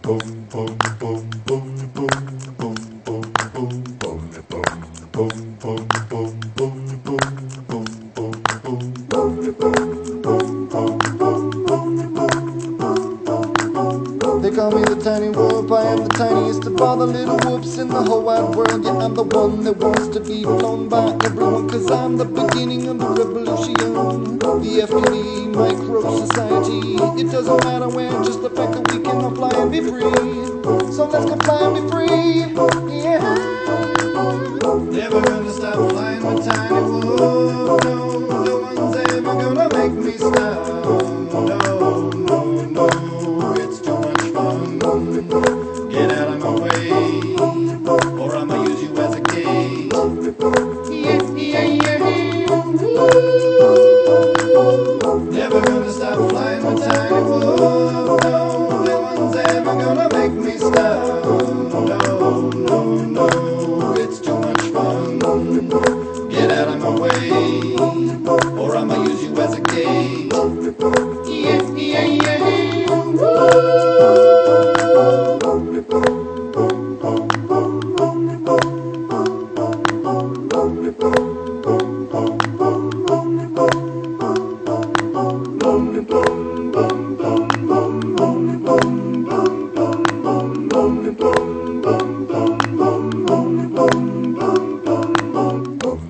They call me the tiny whoop, I am the tiniest of all the little whoops in the whole wide world. Yeah, I'm the one that wants to be flown by everyone, cause I'm the beginning of the revolution. The FTD micro society, it doesn't matter where, just the fact that we can all fly and be free. So let's go fly and be free, yeah. Never gonna stop flying with tiny whoop, no, no one's ever gonna make me stop. No, no, no, it's too much fun. Get out of my way, or I'ma use you as a gate. Yeah, yeah, yeah. Never gonna stop flying with tiny whoop. No, no one's ever gonna make me stop. No, no, no, it's too much fun. Get out of my way, or I'ma use you as a gate. Yeah, yeah, yeah.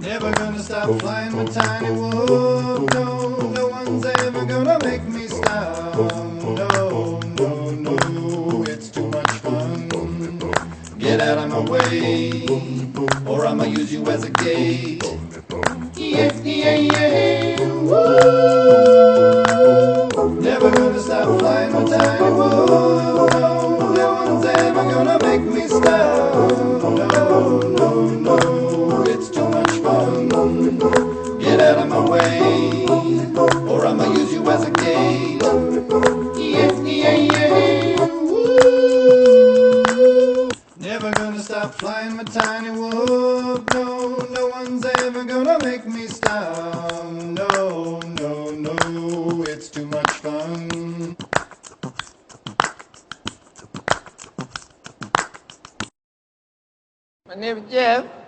Never gonna stop flying with tiny whoop. No, no one's ever gonna make me stop. No, no, no, it's too much fun. Get out of my way, or I'ma use you as a gate. Yeah, yeah, yeah. Woo. Never gonna stop flying with tiny whoop. No, no one's ever gonna make me stop. No, no, no, it's too much fun. Get out of my way, or I'ma use you as a gate. Yeah, yeah, yeah. Woo. Never gonna stop flying with tiny whoop. No, no one's ever gonna make me stop. No, no, no, it's too much fun. My name is Jeff.